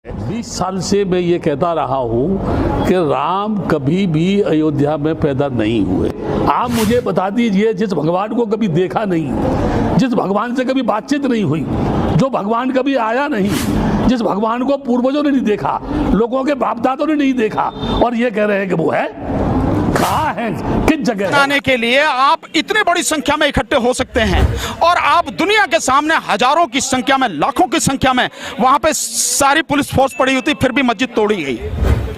20 साल से मैं ये कहता रहा हूँ कि राम कभी भी अयोध्या में पैदा नहीं हुए। आप मुझे बता दीजिए, जिस भगवान को कभी देखा नहीं, जिस भगवान से कभी बातचीत नहीं हुई, जो भगवान कभी आया नहीं, जिस भगवान को पूर्वजों ने नहीं देखा, लोगों के बाप दादों ने नहीं देखा, और ये कह रहे हैं कि वो है, कहाँ है, किस जगह है? आने के लिए आप इतने बड़ी संख्या में इकट्ठे हो सकते हैं और आप दुनिया के सामने हजारों की संख्या में, लाखों की संख्या में वहां पे सारी पुलिस फोर्स पड़ी होती, फिर भी मस्जिद तोड़ी गई।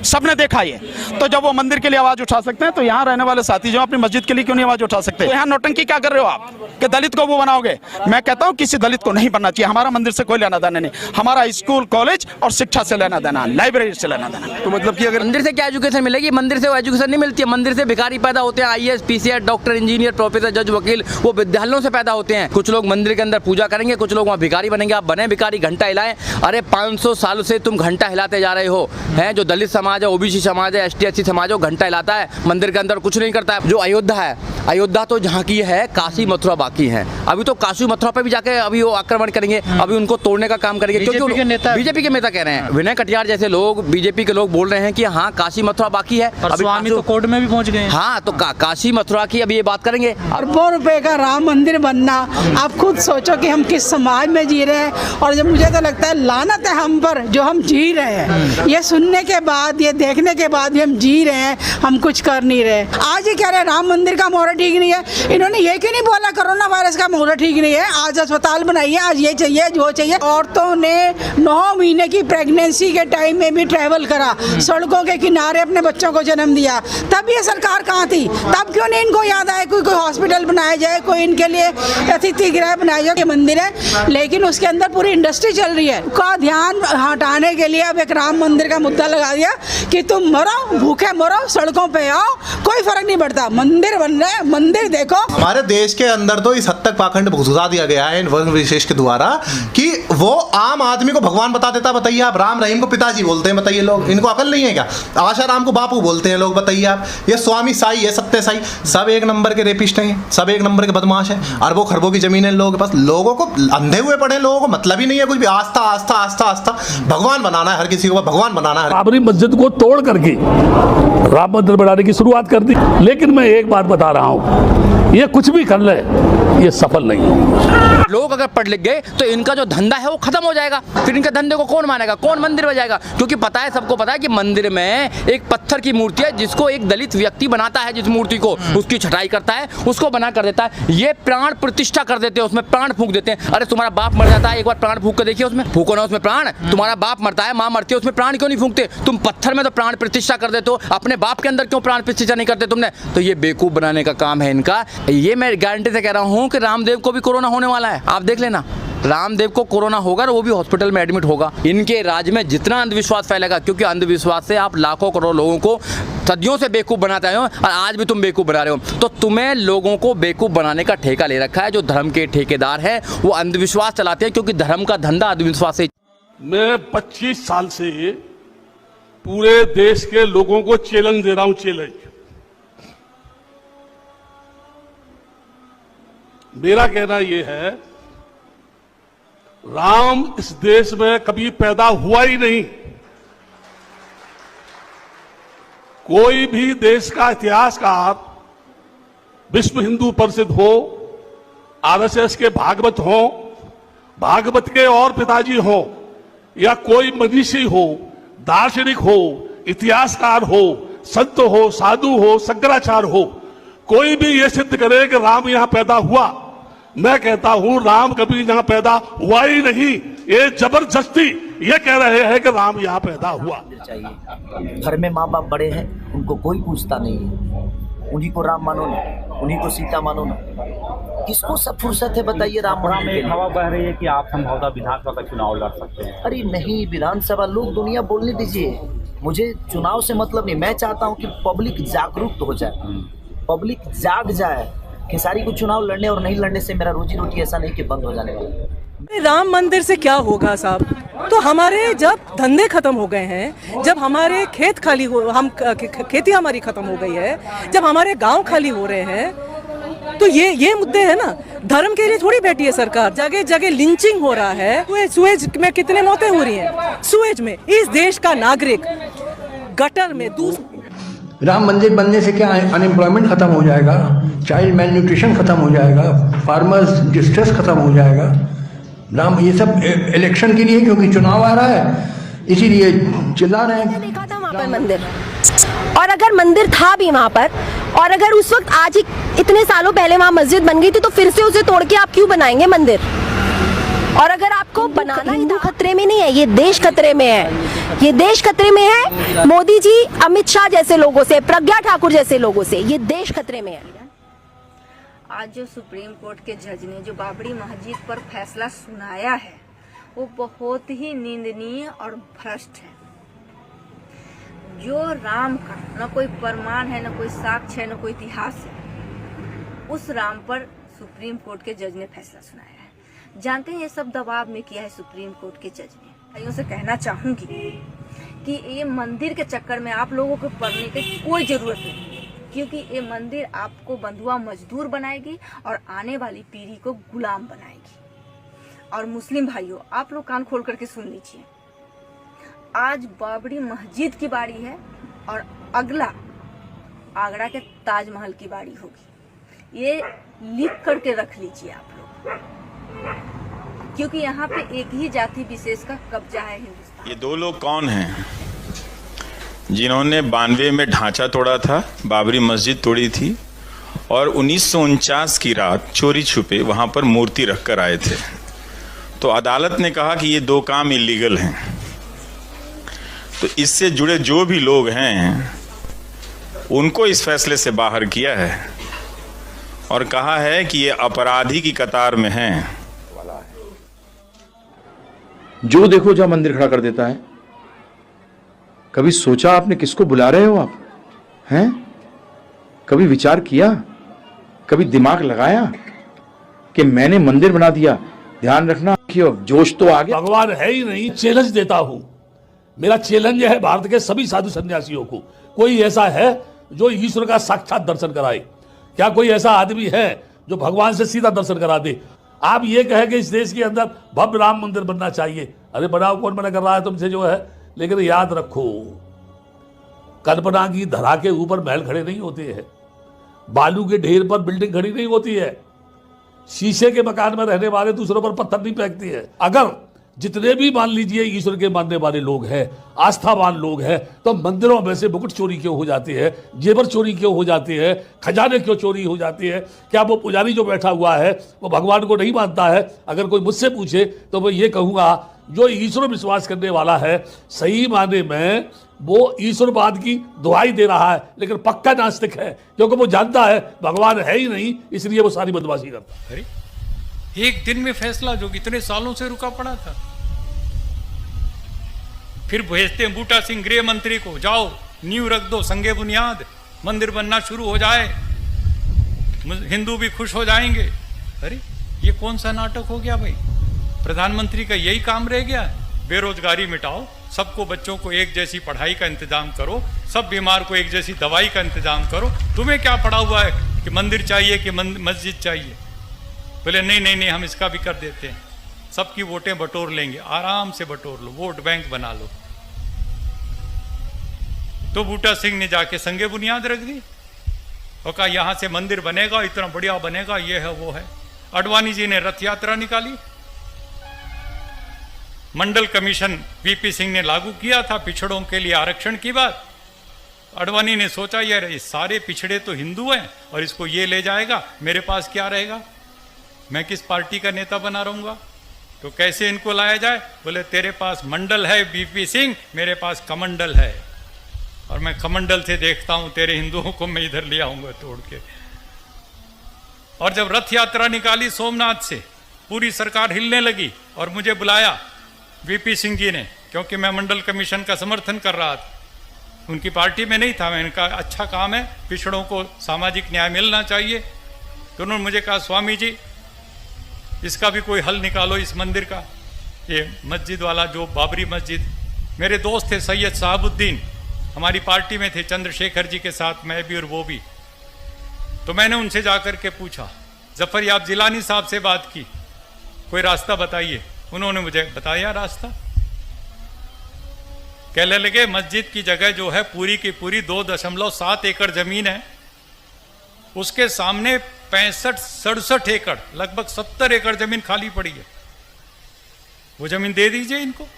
सबने देखा ये। तो जब वो मंदिर के लिए आवाज उठा सकते हैं तो यहाँ रहने वाले साथी जो अपनी मस्जिद के लिए क्यों नहीं आवाज उठा सकते? तो यहाँ नौटंकी क्या कर रहे हो आप कि दलित को वो बनाओगे? मैं कहता हूँ किसी दलित को नहीं बनना चाहिए। हमारा मंदिर से कोई लेना देना नहीं, हमारा स्कूल कॉलेज और शिक्षा से लेना देना, लाइब्रेरी से लेना देना। तो मतलब कि अगर मंदिर से क्या एजुकेशन मिलेगी? मंदिर से वो एजुकेशन नहीं मिलती है। मंदिर से भिखारी पैदा होते हैं, IAS, PCS, doctor, engineer, professor, जज, वकील, वो विद्यालयों से पैदा होते हैं। कुछ लोग मंदिर के अंदर पूजा करेंगे, कुछ लोग वहाँ भिखारी बनेंगे। आप बने भिखारी, घंटा हिलाएं। अरे 500 साल से तुम घंटा हिलाते जा रहे हो, हैं? जो दलित समाज है, OBC समाज है, ST SC समाज है, घंटा हिलाता है, मंदिर के अंदर कुछ नहीं करता है। जो अयोध्या है, अयोध्या तो जहाँ की है, काशी मथुरा बाकी है। अभी तो काशी मथुरा पे भी जाके अभी वो आक्रमण करेंगे, अभी उनको तोड़ने का काम करेंगे, क्योंकि बीजेपी के नेता कह रहे हैं, विनय कटियार जैसे लोग, बीजेपी के लोग बोल रहे हैं कि हाँ काशी मथुरा बाकी है। अभी स्वामी तो कोर्ट में भी पहुंच गए। हाँ, तो काशी मथुरा की अभी ये बात करेंगे। अरबों रुपए का राम मंदिर बनना, आप खुद सोचो कि हम किस समाज में जी रहे हैं। और जब मुझे तो लगता है लानत है हम पर जो हम जी रहे हैं। ये सुनने के बाद, ये देखने के बाद भी हम जी रहे हैं, हम कुछ कर नहीं रहे। आज ये कह रहे हैं राम मंदिर का मुहूर्त ठीक नहीं है। इन्होंने ये क्यों नहीं बोला कोरोना वायरस का मुहूर्त ठीक नहीं है, आज अस्पताल बनाइए, आज ये चाहिए, वो चाहिए। औरतों ने 9 महीने की प्रेगनेंसी के टाइम में भी ट्रैवल करा, सड़कों के किनारे अपने बच्चों को जन्म दिया। तब ये सरकार कहाँ थी? तब क्यों नहीं इनको याद आया कोई हॉस्पिटल बनाया जाए, कोई इनके लिए अतिथि गृह बनाया जाए? ये मंदिर है लेकिन उसके अंदर पूरी इंडस्ट्री चल रही है। का ध्यान हटाने के लिए अब एक राम मंदिर का मुद्दा लगा दिया कि तुम मरो, भूखे मरो, सड़कों पे आओ, कोई फर्क नहीं पड़ता। मंदिर बन रहे, मंदिर देखो। हमारे देश के अंदर तो इस हद तक पाखंड घुसा दिया गया है इन वर्ग विशेष के द्वारा कि वो आम आदमी को भगवान बता देता। बताइए आप, राम रहीम को पिताजी बोलते हैं, बताइए लोग, इनको अकल नहीं है क्या? आशा राम को बापू बोलते हैं लोग, बताइए आप। ये स्वामी साई है, सत्य साई, सब एक नंबर के रेपिस्ट हैं, सब एक नंबर के बदमाश हैं। अरबों खरबों की जमीन है लोगों के पास, लोगों को अंधे हुए पड़े, लोगों को मतलब ही नहीं है कुछ भी। आस्था आस्था आस्था आस्था, भगवान बनाना है हर किसी को, भगवान बनाना है। बाबरी मस्जिद को तोड़ करके राम मंदिर बनाने की शुरुआत कर दी। लेकिन मैं एक बात बता रहा हूँ, ये कुछ भी कर ले, ये सफल नहीं होगा। लोग अगर पढ़ लिख गए तो इनका जो धंधा है वो खत्म हो जाएगा। फिर इनके धंधे को कौन मानेगा, कौन मंदिर बजाएगा? क्योंकि पता है, सबको पता है कि मंदिर में एक पत्थर की मूर्ति है जिसको एक दलित व्यक्ति बनाता है, जिस मूर्ति को उसकी छटाई करता है, उसको बना कर देता है। ये प्राण प्रतिष्ठा कर देते हैं, उसमें प्राण फूंक देते हैं। अरे तुम्हारा बाप मर जाता है, एक बार प्राण फूंक कर देखिए, उसमें फूको ना, उसमें प्राण। तुम्हारा बाप मरता है, माँ मरती है, उसमें प्राण क्यों नहीं फूंकते? तुम पत्थर में तो प्राण प्रतिष्ठा कर देते हो, अपने बाप के अंदर क्यों प्राण प्रतिष्ठा नहीं करते तुमने? तो ये बेवकूफ बनाने का काम है इनका। ये मैं गारंटी से कह रहा हूँ कि रामदेव को भी कोरोना होने वाला है। आप देख लेना, रामदेव को कोरोना होगा और वो भी हॉस्पिटल में एडमिट होगा। इनके राज्य में जितना अंधविश्वास फैलेगा, क्योंकि अंधविश्वास से आप लाखों करोड़ लोगों को सदियों से बेवकूफ़ बनाते हो और आज भी तुम बेवकूफ़ बना रहे हो। तो तुम्हें लोगों को बेवकूफ़ बनाने का ठेका ले रखा है। जो धर्म के ठेकेदार हैं वो अंधविश्वास चलाते हैं, क्योंकि धर्म का धंधा अंधविश्वास से। मैं 25 साल से पूरे देश के लोगों को चैलेंज दे रहा हूं, चैलेंज। मेरा कहना यह है, राम इस देश में कभी पैदा हुआ ही नहीं। कोई भी देश का इतिहासकार, विश्व हिंदू परिषद हो, RSS के भागवत हो, भागवत के और पिताजी हो, या कोई मनीषी हो, दार्शनिक हो, इतिहासकार हो, संत हो, साधु हो, शंकराचार्य हो, कोई भी ये सिद्ध करे कि राम यहां पैदा हुआ, मैं कहता हूं राम कभी यहां पैदा हुआ ही नहीं। ये जबरदस्ती ये कह रहे हैं कि राम यहां पैदा हुआ। चाहिए घर में माँ बाप बड़े हैं, उनको कोई पूछता नहीं है, उन्हीं को राम मानो ना, उन्हीं को सीता मानो ना। किसको सब फुर्सत है बताइए? राम में हवा बह रही है कि आप संभवतः विधानसभा का चुनाव लड़ सकते हैं। अरे नहीं, विधानसभा लोग दुनिया बोलने दीजिए, मुझे चुनाव से मतलब नहीं। मैं चाहता हूँ कि पब्लिक जागरूक हो जाए, पब्लिक जाग जाए। खेसारी को चुनाव लड़ने और नहीं लड़ने से मेरा रोजी रोटी ऐसा नहीं कि बंद हो जाने वाला। राम मंदिर से क्या होगा साहब? तो हमारे जब धंधे खत्म हो गए हैं, जब हमारे खेत खाली हो, हम खेती हमारी खत्म हो गई है, जब हमारे गांव खाली हो रहे हैं, तो ये मुद्दे है ना, धर्म के लिए थोड़ी बैठी है सरकार। जगह जगह लिंचिंग हो रहा है। सुएज में कितने मौतें हो रही हैं, सुएज में। इस देश का नागरिक गटर में राम मंदिर बनने से क्या अनएम्प्लॉयमेंट खत्म हो जाएगा, चाइल्ड मेल न्यूट्रिशन खत्म हो जाएगा, फार्मर्स डिस्ट्रेस खत्म हो जाएगा। राम ये सब इलेक्शन के लिए, क्योंकि चुनाव आ रहा है इसीलिए चिल्ला रहे हैं। देखा था वहाँ पर मंदिर, और अगर मंदिर था भी वहाँ पर, और अगर उस वक्त आज ही इतने सालों पहले वहाँ मस्जिद बन गई थी, तो फिर से उसे तोड़ के आप क्यों बनाएंगे मंदिर? और अगर आपको बनाना, हिंदू खतरे में नहीं है, ये देश खतरे में है। ये देश खतरे में है मोदी जी, अमित शाह जैसे लोगों से, प्रज्ञा ठाकुर जैसे लोगों से। ये देश खतरे में है। आज जो सुप्रीम कोर्ट के जज ने जो बाबरी मस्जिद पर फैसला सुनाया है, वो बहुत ही निंदनीय और भ्रष्ट है। जो राम का न कोई प्रमाण है, न कोई साक्ष्य है, न कोई इतिहास है, उस राम पर सुप्रीम कोर्ट के जज ने फैसला सुनाया है। जानते हैं ये सब दबाव में किया है सुप्रीम कोर्ट के जज ने। भाइयों से कहना चाहूंगी कि ये मंदिर के चक्कर में आप लोगों को पड़ने की कोई जरूरत नहीं, क्योंकि ये मंदिर आपको बंधुआ मजदूर बनाएगी और आने वाली पीढ़ी को गुलाम बनाएगी। और मुस्लिम भाइयों, आप लोग कान खोल करके सुन लीजिए, आज बाबरी मस्जिद की बारी है और अगला आगरा के ताजमहल की बारी होगी। ये लिख करके रख लीजिए आप लोग, क्योंकि यहाँ पे एक ही जाति विशेष का कब्जा है हिंदुस्तान। ये दो लोग कौन हैं जिन्होंने 92 में ढांचा तोड़ा था, बाबरी मस्जिद तोड़ी थी, और 1949 की रात चोरी छुपे वहां पर मूर्ति रखकर आए थे। तो अदालत ने कहा कि ये दो काम इलीगल हैं। तो इससे जुड़े जो भी लोग हैं उनको इस फैसले से बाहर किया है और कहा है कि ये अपराधी की कतार में हैं। जो देखो जहां मंदिर खड़ा कर देता है। कभी सोचा आपने किसको बुला रहे हो आप? हैं? कभी विचार किया, कभी दिमाग लगाया कि मैंने मंदिर बना दिया? ध्यान रखना कि जोश तो आ गया। भगवान है ही नहीं। चैलेंज देता हूं, मेरा चैलेंज है भारत के सभी साधु सन्यासियों को, कोई ऐसा है जो ईश्वर का साक्षात दर्शन कराए? क्या कोई ऐसा आदमी है जो भगवान से सीधा दर्शन करा दे? आप ये कहें कि इस देश के अंदर भव्य राम मंदिर बनना चाहिए, अरे बनाओ, कौन मना कर रहा है तुमसे जो है। लेकिन याद रखो, कल्पना की धरा के ऊपर महल खड़े नहीं होते हैं, बालू के ढेर पर बिल्डिंग खड़ी नहीं होती है, शीशे के मकान में रहने वाले दूसरों पर पत्थर नहीं फेंकती है। अगर जितने भी मान लीजिए ईश्वर के मानने वाले लोग हैं, आस्थावान लोग हैं, तो मंदिरों में से मुकुट चोरी क्यों हो जाते हैं, जेवर चोरी क्यों हो जाते हैं, खजाने क्यों चोरी हो जाते हैं? क्या वो पुजारी जो बैठा हुआ है वो भगवान को नहीं मानता है? अगर कोई मुझसे पूछे तो मैं ये कहूँगा, जो ईश्वर विश्वास करने वाला है सही माने में वो ईश्वरवाद की दुहाई दे रहा है, लेकिन पक्का नास्तिक है, क्योंकि वो जानता है भगवान है ही नहीं, इसलिए वो सारी बदमाशी करता है। अरे एक दिन में फैसला जो इतने सालों से रुका पड़ा था, फिर भेजते हैं बूटा सिंह गृह मंत्री को, जाओ नींव रख दो, संगे बुनियाद, मंदिर बनना शुरू हो जाए, हिंदू भी खुश हो जाएंगे। अरे ये कौन सा नाटक हो गया भाई? प्रधानमंत्री का यही काम रह गया? बेरोजगारी मिटाओ, सबको, बच्चों को एक जैसी पढ़ाई का इंतजाम करो, सब बीमार को एक जैसी दवाई का इंतजाम करो। तुम्हें क्या पड़ा हुआ है कि मंदिर चाहिए कि मस्जिद चाहिए? बोले नहीं नहीं नहीं, हम इसका भी कर देते हैं, सबकी वोटें बटोर लेंगे, आराम से बटोर लो, वोट बैंक बना लो। तो बूटा सिंह ने जाके संगे बुनियाद रख दी और कहा यहां से मंदिर बनेगा, इतना बढ़िया बनेगा, ये है वो है। अडवाणी जी ने रथ यात्रा निकाली, मंडल कमीशन वीपी सिंह ने लागू किया था पिछड़ों के लिए आरक्षण की बात। अडवाणी ने सोचा यार ये सारे पिछड़े तो हिंदू हैं और इसको ये ले जाएगा, मेरे पास क्या रहेगा, मैं किस पार्टी का नेता बना रहूंगा, तो कैसे इनको लाया जाए? बोले तेरे पास मंडल है वीपी सिंह, मेरे पास कमंडल है, और मैं कमंडल से देखता हूं तेरे हिंदुओं को मैं इधर ले आऊंगा तोड़ के। और जब रथ यात्रा निकाली सोमनाथ से, पूरी सरकार हिलने लगी और मुझे बुलाया वीपी सिंह जी ने, क्योंकि मैं मंडल कमीशन का समर्थन कर रहा था, उनकी पार्टी में नहीं था। मैंने कहा अच्छा काम है, पिछड़ों को सामाजिक न्याय मिलना चाहिए। तो उन्होंने मुझे कहा स्वामी जी इसका भी कोई हल निकालो, इस मंदिर का, ये मस्जिद वाला जो बाबरी मस्जिद। मेरे दोस्त थे सैयद साहबुद्दीन, हमारी पार्टी में थे, चंद्रशेखर जी के साथ मैं भी और वो भी। तो मैंने उनसे जाकर के पूछा, जफर याब जिलानी साहब से बात की, कोई रास्ता बताइए। उन्होंने मुझे बताया रास्ता। कहने लगे मस्जिद की जगह जो है पूरी की पूरी 2.7 एकड़ जमीन है, उसके सामने 65-67 एकड़, लगभग 70 एकड़ जमीन खाली पड़ी है, वो जमीन दे दीजिए इनको।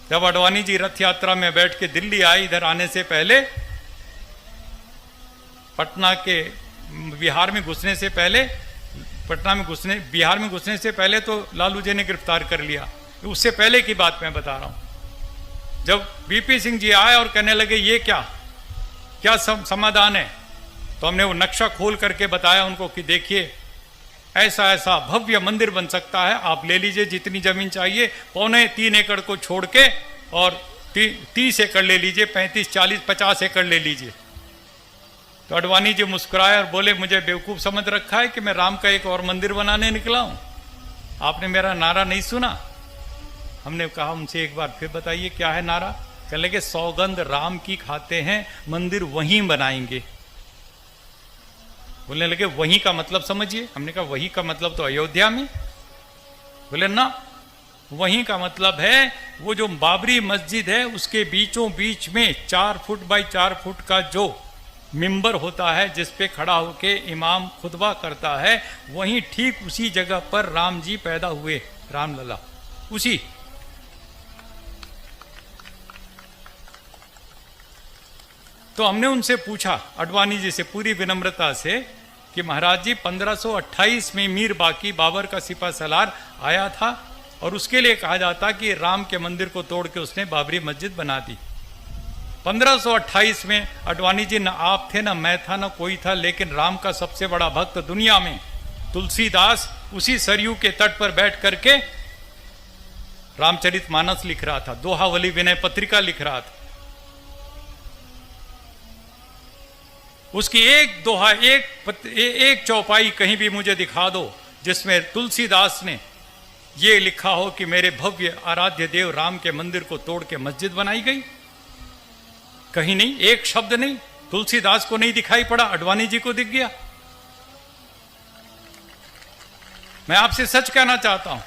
जब अडवाणी जी रथ यात्रा में बैठ के दिल्ली आए, इधर आने से पहले पटना के बिहार में घुसने से पहले, बिहार में घुसने से पहले तो लालू जी ने गिरफ्तार कर लिया। उससे पहले की बात मैं बता रहा हूं। जब वीपी सिंह जी आए और कहने लगे ये क्या समाधान है, तो हमने वो नक्शा खोल करके बताया उनको कि देखिए ऐसा ऐसा भव्य मंदिर बन सकता है, आप ले लीजिए जितनी जमीन चाहिए, 3.25 एकड़ को छोड़ के, और 30 एकड़ ले लीजिए, 35, 40, 50 एकड़ ले लीजिए। तो अडवाणी जी मुस्कुराए और बोले मुझे बेवकूफ़ समझ रखा है कि मैं राम का एक और मंदिर बनाने निकला हूं? आपने मेरा नारा नहीं सुना? हमने कहा उनसे एक बार फिर बताइए क्या है नारा? कह लगे सौगंध राम की खाते हैं, मंदिर वहीं बनाएंगे। बोलने लगे वहीं का मतलब समझिए। हमने कहा वहीं का मतलब तो अयोध्या में। बोले ना, वहीं का मतलब है वो जो बाबरी मस्जिद है उसके बीचों बीच में 4 फुट बाई 4 फुट का जो मिंबर होता है जिस पे खड़ा होके इमाम खुतबा करता है, वहीं ठीक उसी जगह पर राम जी पैदा हुए, रामलला। उसी तो हमने उनसे पूछा, अडवाणी जी से, पूरी विनम्रता से, कि महाराज जी 1528 में मीर बाकी बाबर का सिपा सलार आया था और उसके लिए कहा जाता कि राम के मंदिर को तोड़ के उसने बाबरी मस्जिद बना दी। 1528 में अडवाणी जी, ना आप थे, ना मैं था, ना कोई था, लेकिन राम का सबसे बड़ा भक्त दुनिया में तुलसीदास उसी सरयू के तट पर बैठ करके रामचरितमानस लिख रहा था, दोहावली विनय पत्रिका लिख रहा था। उसकी एक दोहा, एक चौपाई कहीं भी मुझे दिखा दो जिसमें तुलसीदास ने ये लिखा हो कि मेरे भव्य आराध्य देव राम के मंदिर को तोड़ के मस्जिद बनाई गई। कहीं नहीं, एक शब्द नहीं। तुलसीदास को नहीं दिखाई पड़ा, अडवाणी जी को दिख गया। मैं आपसे सच कहना चाहता हूं,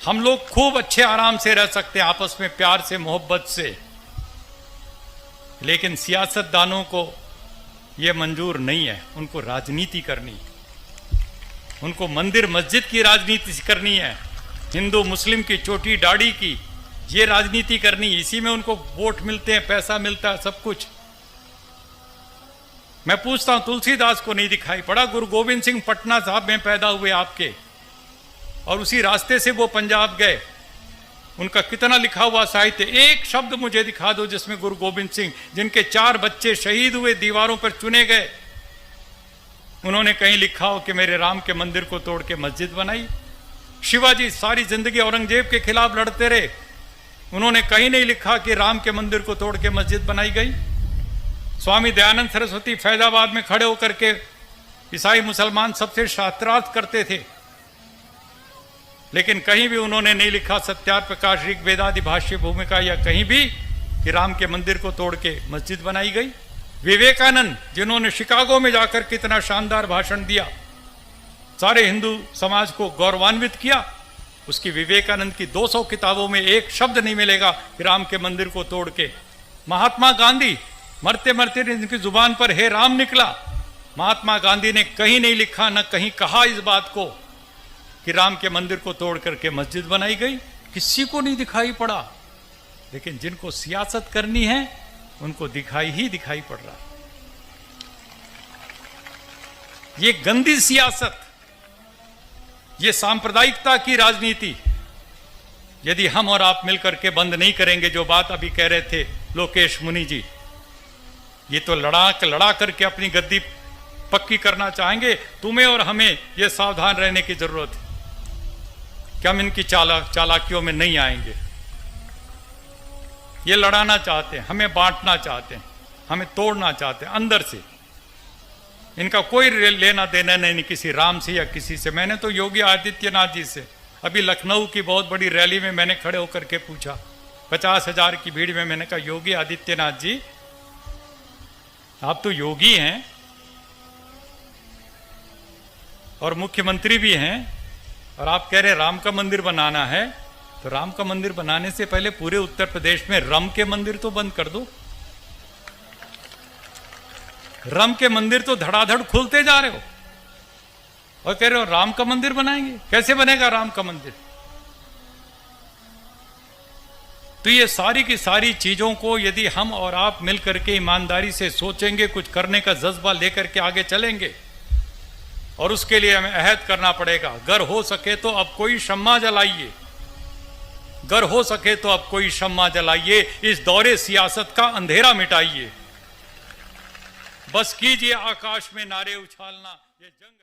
हम लोग खूब अच्छे आराम से रह सकते हैं आपस में, प्यार से, मोहब्बत से, लेकिन सियासतदानों को यह मंजूर नहीं है। उनको राजनीति करनी, उनको मंदिर मस्जिद की राजनीति करनी है, हिंदू मुस्लिम की चोटी दाढ़ी की ये राजनीति करनी। इसी में उनको वोट मिलते हैं, पैसा मिलता है, सब कुछ। मैं पूछता हूं, तुलसीदास को नहीं दिखाई पड़ा? गुरु गोविंद सिंह पटना साहब में पैदा हुए आपके, और उसी रास्ते से वो पंजाब गए। उनका कितना लिखा हुआ साहित्य, एक शब्द मुझे दिखा दो जिसमें गुरु गोविंद सिंह, जिनके 4 बच्चे शहीद हुए, दीवारों पर चुने गए, उन्होंने कहीं लिखा हो कि मेरे राम के मंदिर को तोड़ के मस्जिद बनाई? शिवाजी सारी जिंदगी औरंगजेब के खिलाफ लड़ते रहे, उन्होंने कहीं नहीं लिखा कि राम के मंदिर को तोड़ के मस्जिद बनाई गई। स्वामी दयानंद सरस्वती फैजाबाद में खड़े होकर के ईसाई मुसलमान सबसे शास्त्रार्थ करते थे, लेकिन कहीं भी उन्होंने नहीं लिखा सत्यार प्रकाश ऋग्वेदादि भाष्य भूमिका या कहीं भी कि राम के मंदिर को तोड़ के मस्जिद बनाई गई। विवेकानंद, जिन्होंने शिकागो में जाकर कितना शानदार भाषण दिया, सारे हिंदू समाज को गौरवान्वित किया, उसकी विवेकानंद की 200 किताबों में एक शब्द नहीं मिलेगा कि राम के मंदिर को तोड़ के। महात्मा गांधी, मरते मरते इनकी जुबान पर हे राम निकला, महात्मा गांधी ने कहीं नहीं लिखा, न कहीं कहा इस बात को कि राम के मंदिर को तोड़ करके मस्जिद बनाई गई। किसी को नहीं दिखाई पड़ा, लेकिन जिनको सियासत करनी है उनको दिखाई ही दिखाई पड़ रहा है। ये गंदी सियासत, ये सांप्रदायिकता की राजनीति यदि हम और आप मिलकर के बंद नहीं करेंगे, जो बात अभी कह रहे थे लोकेश मुनि जी, ये तो लड़ा करके अपनी गद्दी पक्की करना चाहेंगे। तुम्हें और हमें ये सावधान रहने की जरूरत है कि हम इनकी चालाकियों में नहीं आएंगे। ये लड़ाना चाहते हैं, हमें बांटना चाहते हैं, हमें तोड़ना चाहते हैं अंदर से। इनका कोई लेना देना नहीं किसी राम से या किसी से। मैंने तो योगी आदित्यनाथ जी से अभी लखनऊ की बहुत बड़ी रैली में मैंने खड़े होकर के पूछा, 50,000 की भीड़ में, मैंने कहा योगी आदित्यनाथ जी, आप तो योगी हैं, और मुख्यमंत्री भी हैं, और आप कह रहे राम का मंदिर बनाना है, तो राम का मंदिर बनाने से पहले पूरे उत्तर प्रदेश में रम के मंदिर तो बंद कर दो। रम के मंदिर तो धड़ाधड़ खुलते जा रहे हो और कह रहे हो राम का मंदिर बनाएंगे। कैसे बनेगा राम का मंदिर? तो ये सारी की सारी चीजों को यदि हम और आप मिलकर के ईमानदारी से सोचेंगे, कुछ करने का जज्बा लेकर के आगे चलेंगे, और उसके लिए हमें अहद करना पड़ेगा। अगर हो सके तो अब कोई शम्मा जलाइए, अगर हो सके तो अब कोई शम्मा जलाइए, इस दौरे सियासत का अंधेरा मिटाइए। बस कीजिए आकाश में नारे उछालना, ये जंग है।